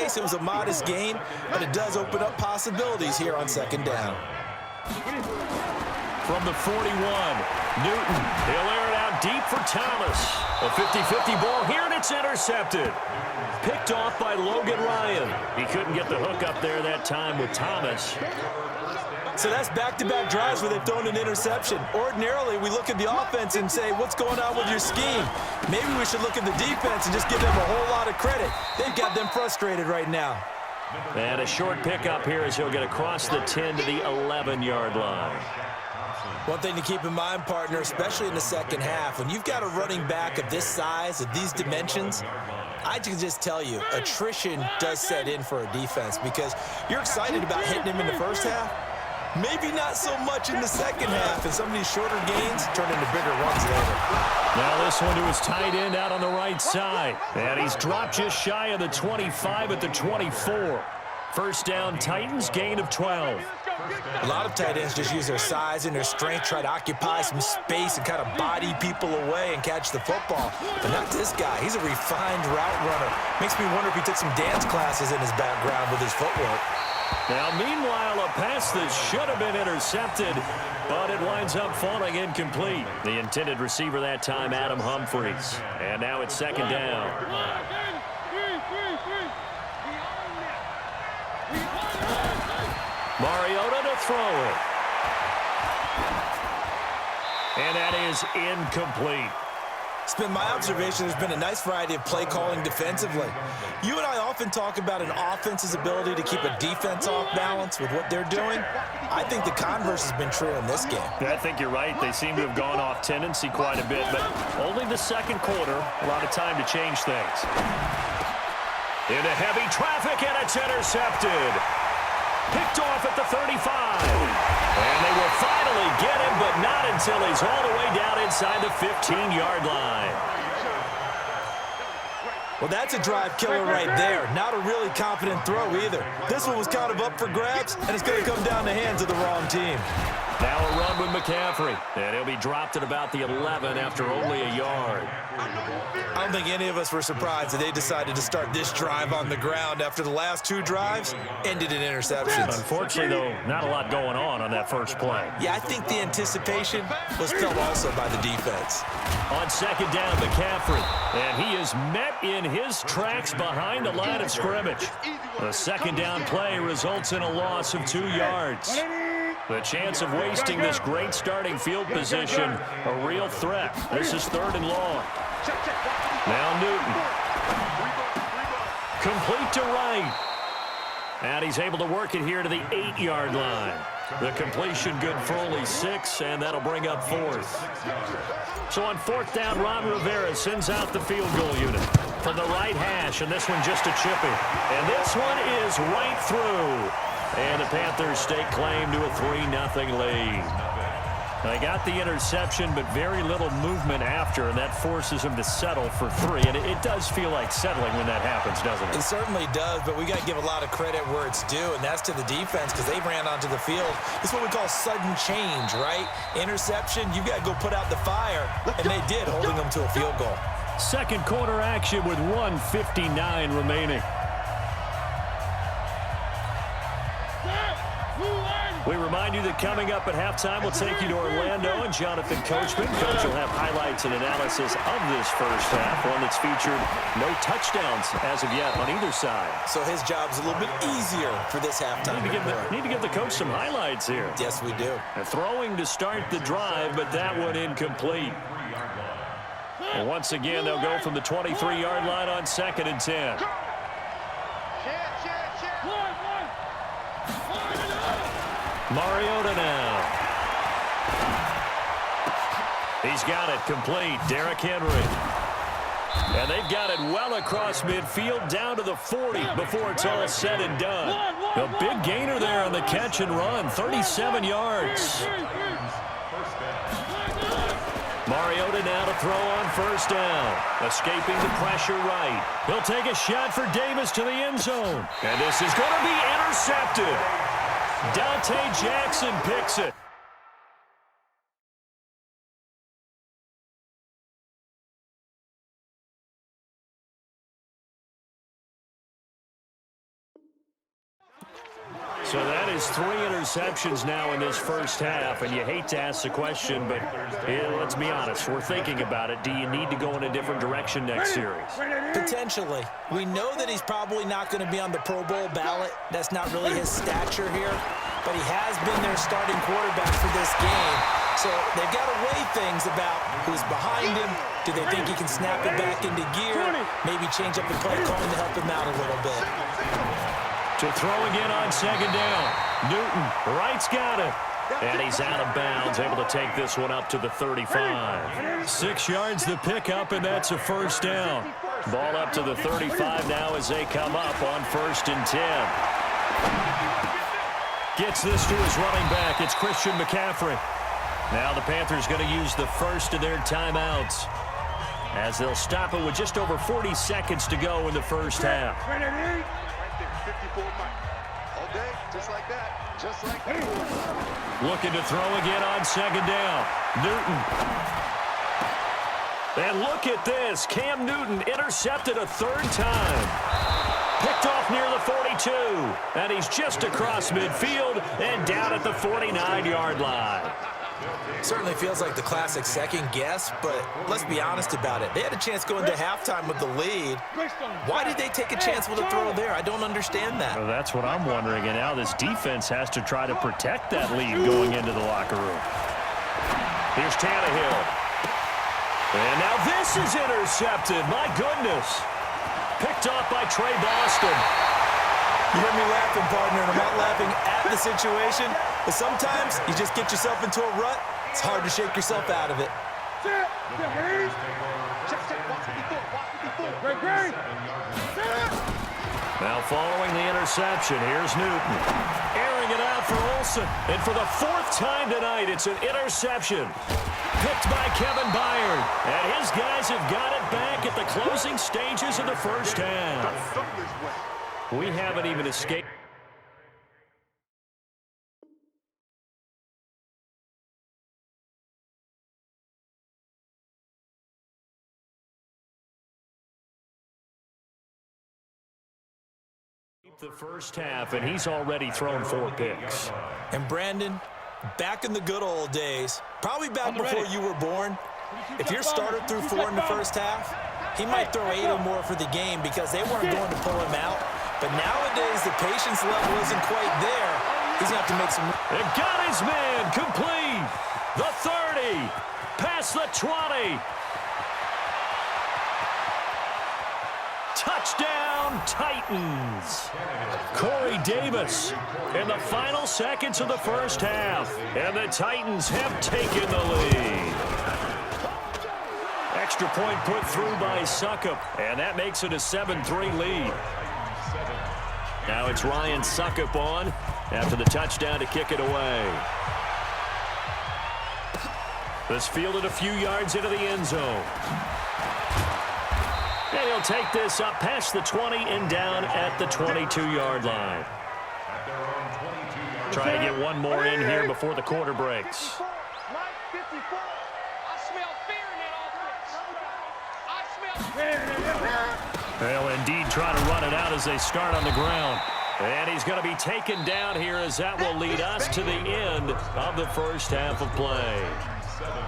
case, it was a modest gain, but it does open up possibilities here on second down. From the 41, Newton. He'll air it out deep for Thomas. A 50-50 ball here, and it's intercepted. Picked off by Logan Ryan. He couldn't get the hook up there that time with Thomas. So that's back-to-back drives where they've thrown an interception. Ordinarily, we look at the offense and say, what's going on with your scheme? Maybe we should look at the defense and just give them a whole lot of credit. They've got them frustrated right now. And a short pickup here as he'll get across the 10 to the 11-yard line. One thing to keep in mind, partner, especially in the second half, when you've got a running back of this size, of these dimensions, I can just tell you, attrition does set in for a defense because you're excited about hitting him in the first half. Maybe not so much in the second half, and some of these shorter gains turn into bigger ones later. Now this one to his tight end out on the right side. And he's dropped just shy of the 25 at the 24. First down, Titans, gain of 12. A lot of tight ends just use their size and their strength, try to occupy some space and kind of body people away and catch the football. But not this guy. He's a refined route runner. Makes me wonder if he took some dance classes in his background with his footwork. Now, meanwhile, a pass that should have been intercepted, but it winds up falling incomplete. The intended receiver that time, Adam Humphries. And now it's second down. Mariota to throw it. And that is incomplete. It's been my observation there's been a nice variety of play calling defensively. You and I often talk about an offense's ability to keep a defense off balance with what they're doing. I think the converse has been true in this game. I think you're right. They seem to have gone off tendency quite a bit, but only the second quarter, a lot of time to change things. Into heavy traffic, and it's intercepted. Picked off at the 35. And they will finally get him, but not until he's all the way down inside the 15-yard line. Well, that's a drive killer right there. Not a really confident throw either. This one was kind of up for grabs, and it's going to come down the hands of the wrong team. Now a run with McCaffrey. And he'll be dropped at about the 11 after only a yard. I don't think any of us were surprised that they decided to start this drive on the ground after the last two drives ended in interceptions. Unfortunately, though, not a lot going on that first play. Yeah, I think the anticipation was felt also by the defense. On second down, McCaffrey. And he is met in his tracks behind the line of scrimmage. The second down play results in a loss of 2 yards. The chance of wasting this great starting field position, a real threat. This is third and long. Now Newton. Complete to right. And he's able to work it here to the 8-yard line. The completion good for only 6, and that'll bring up fourth. So on fourth down, Ron Rivera sends out the field goal unit from the right hash, and this one just a chipping. And this one is right through. And the Panthers stake claim to a 3-0 lead. They got the interception, but very little movement after, and that forces them to settle for 3. And it does feel like settling when that happens, doesn't it? It certainly does, but we got to give a lot of credit where it's due, and that's to the defense because they ran onto the field. It's what we call sudden change, right? Interception, you got to go put out the fire, and they did, holding them to a field goal. Second quarter action with 1:59 remaining. We remind you that coming up at halftime, we'll take you to Orlando, and Jonathan Coachman. Coach will have highlights and analysis of this first half, one that's featured no touchdowns as of yet on either side. So his job's a little bit easier for this halftime. Need to give the coach some highlights here. Yes, we do. Throwing to start the drive, but that one incomplete. And once again, they'll go from the 23-yard line on second and 10. Mariota now. He's got it complete. Derrick Henry. And they've got it well across midfield down to the 40 before it's all said and done. A big gainer there on the catch and run, 37 yards. Mariota now to throw on first down. Escaping the pressure right. He'll take a shot for Davis to the end zone. And this is going to be intercepted. Dante Jackson picks it. So that is 3 interceptions now in this first half, and you hate to ask the question, but let's be honest, we're thinking about it. Do you need to go in a different direction next series? Potentially. We know that he's probably not going to be on the Pro Bowl ballot. That's not really his stature here, but he has been their starting quarterback for this game. So they've got to weigh things about who's behind him. Do they think he can snap it back into gear? Maybe change up the play calling to help him out a little bit. To throw again on second down. Newton, right's got it. And he's out of bounds, able to take this one up to the 35. 6 yards the pickup, and that's a first down. Ball up to the 35 now as they come up on 1st and 10. Gets this to his running back. It's Christian McCaffrey. Now the Panthers going to use the first of their timeouts as they'll stop it with just over 40 seconds to go in the first half. Looking to throw again on second down. Newton. And look at this. Cam Newton intercepted a 3rd time. Picked off near the 42. And he's just across midfield and down at the 49-yard line. Certainly feels like the classic second guess, but let's be honest about it. They had a chance going to halftime with the lead. Why did they take a chance with a throw there? I don't understand that. Well, that's what I'm wondering, and now this defense has to try to protect that lead going into the locker room. Here's Tannehill. And now this is intercepted. My goodness. Picked off by Trey Boston. You hear me laughing, partner, and I'm not laughing at the situation, but sometimes you just get yourself into a rut. It's hard to shake yourself out of it. Now following the interception, here's Newton. Airing it out for Olsen. And for the 4th time tonight, it's an interception. Picked by Kevin Byard. And his guys have got it back at the closing stages of the first half. We haven't even escaped. The first half, and he's already thrown 4 picks. And Brandon, back in the good old days, probably back before you were born, if your starter threw 4 in the first half, he might throw 8 or more for the game because they weren't going to pull him out. But nowadays, the patience level isn't quite there. He's going to have to make some... It got his man complete. The 30. Past the 20. Touchdown, Titans. Corey Davis in the final seconds of the first half. And the Titans have taken the lead. Extra point put through by Suckup. And that makes it a 7-3 lead. Now it's Ryan Suckup on after the touchdown to kick it away. This fielded a few yards into the end zone. And he'll take this up past the 20 and down at the 22-yard line. Try to get one more in here before the quarter breaks. They'll indeed try to run it out as they start on the ground. And he's going to be taken down here as that will lead us to the end of the first half of play.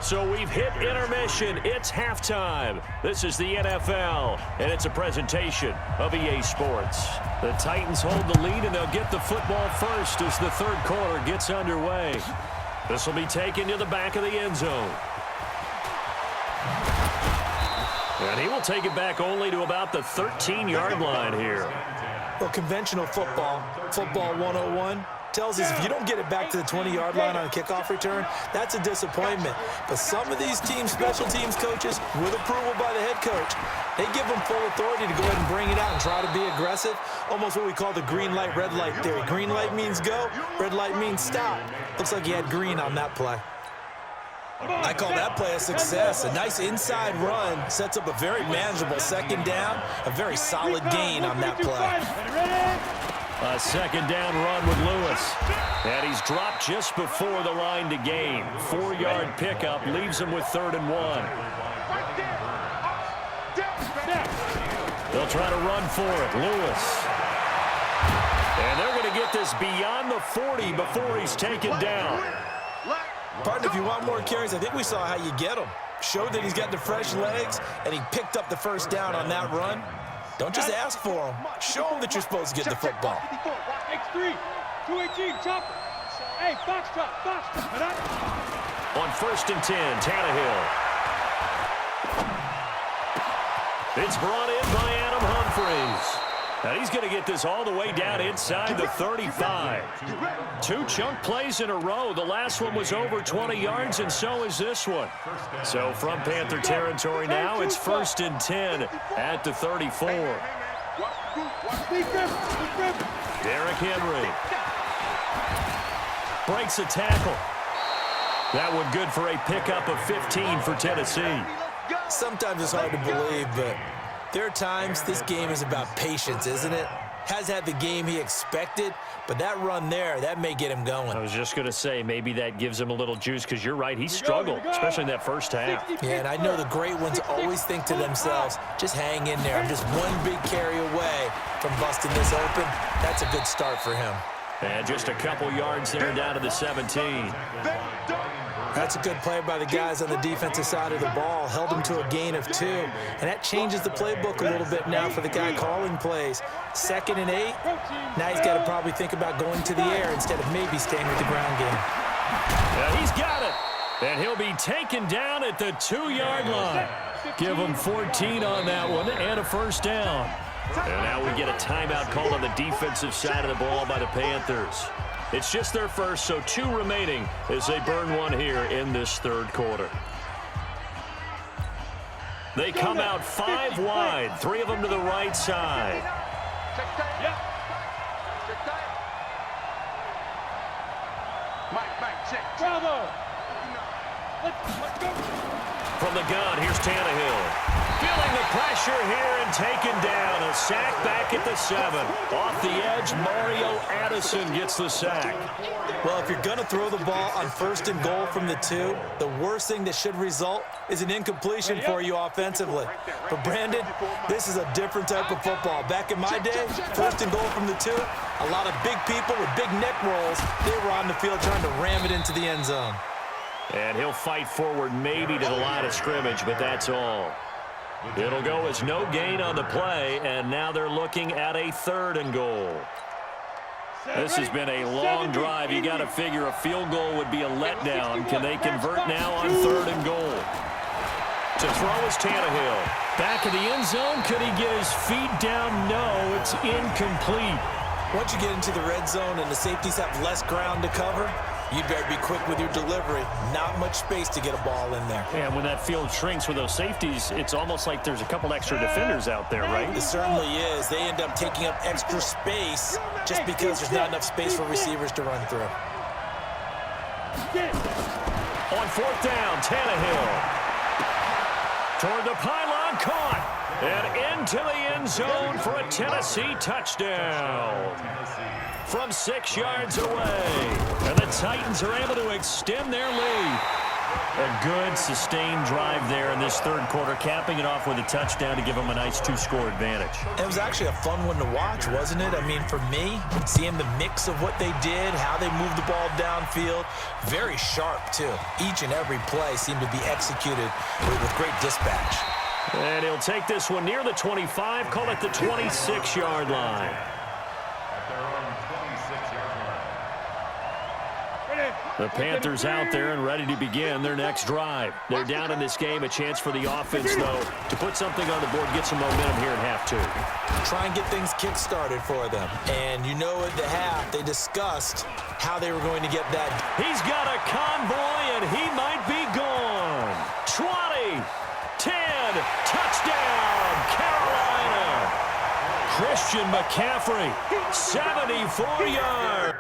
So we've hit intermission. It's halftime. This is the NFL, and it's a presentation of EA Sports. The Titans hold the lead, and they'll get the football first as the third quarter gets underway. This will be taken to the back of the end zone. And he will take it back only to about the 13-yard line here. Well, conventional football 101, tells us if you don't get it back to the 20-yard line on a kickoff return, that's a disappointment. But some of these teams, special teams coaches, with approval by the head coach, they give them full authority to go ahead and bring it out and try to be aggressive, almost what we call the green light, red light theory. Green light means go, red light means stop. Looks like he had green on that play. I call that play a success. A nice inside run sets up a very manageable second down, a very solid gain on that play. A second down run with Lewis. And he's dropped just before the line to gain. 4-yard pickup leaves him with 3rd and 1. They'll try to run for it. Lewis. And they're going to get this beyond the 40 before he's taken down. Partner, if you want more carries, I think we saw how you get them. Showed that he's got the fresh legs, and he picked up the first down on that run. Don't just ask for them. Show them that you're supposed to get the football. X3, 218, chopper. Hey, box chop. On 1st and 10, Tannehill. It's brought in by Adam Humphries. Now he's going to get this all the way down inside the 35. 2 chunk plays in a row. The last one was over 20 yards, and so is this one. So from Panther territory now, it's 1st and 10 at the 34. Derrick Henry breaks a tackle. That one good for a pickup of 15 for Tennessee. Sometimes it's hard to believe, but there are times this game is about patience, isn't it? Has had the game he expected, but that run there, that may get him going. I was just going to say, maybe that gives him a little juice, because you're right, he struggled, especially in that first half. Yeah, and I know the great ones always think to themselves, just hang in there. I'm just one big carry away from busting this open. That's a good start for him. And just a couple yards there down to the 17. That's a good play by the guys on the defensive side of the ball. Held him to a gain of 2. And that changes the playbook a little bit now for the guy calling plays. 2nd and 8. Now he's got to probably think about going to the air instead of maybe staying with the ground game. Yeah, he's got it. And he'll be taken down at the 2-yard line. Give him 14 on that one and a first down. And now we get a timeout called on the defensive side of the ball by the Panthers. It's just their first, so 2 remaining as they burn one here in this 3rd quarter. They come out 5 wide, 3 of them to the right side. Bravo. Let's go. From the gun, here's Tannehill. Feeling the pressure here and taken down. A sack back at the 7. Off the edge, Mario Addison gets the sack. Well, if you're going to throw the ball on 1st and goal from the 2, the worst thing that should result is an incompletion for you offensively. But, Brandon, this is a different type of football. Back in my day, 1st and goal from the 2, a lot of big people with big neck rolls, they were on the field trying to ram it into the end zone. And he'll fight forward maybe to the line of scrimmage, but that's all. It'll go as no gain on the play, and now they're looking at a 3rd and goal. This has been a long drive. You got to figure a field goal would be a letdown. Can they convert now on 3rd and goal? To throw is Tannehill. Back of the end zone. Could he get his feet down? No, it's incomplete. Once you get into the red zone and the safeties have less ground to cover, you better be quick with your delivery. Not much space to get a ball in there. And when that field shrinks with those safeties, it's almost like there's a couple extra defenders out there, right? It certainly is. They end up taking up extra space just because there's not enough space for receivers to run through. On 4th down, Tannehill. Toward the pylon, caught. And into the end zone for a Tennessee touchdown. From 6 yards away. And the Titans are able to extend their lead. A good, sustained drive there in this 3rd quarter, capping it off with a touchdown to give them a nice 2-score advantage. It was actually a fun one to watch, wasn't it? I mean, for me, seeing the mix of what they did, how they moved the ball downfield, very sharp, too. Each and every play seemed to be executed with great dispatch. And he'll take this one near the 25, call it the 26-yard line. The Panthers out there and ready to begin their next drive. They're down in this game. A chance for the offense, though, to put something on the board, get some momentum here in half 2. Try and get things kick-started for them. And you know at the half, they discussed how they were going to get that. He's got a convoy, and he might be gone. 20, 10, touchdown, Carolina. Christian McCaffrey, 74 yards.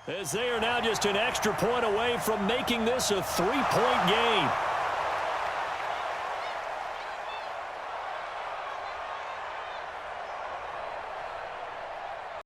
As they are now just an extra point away from making this a 3-point game.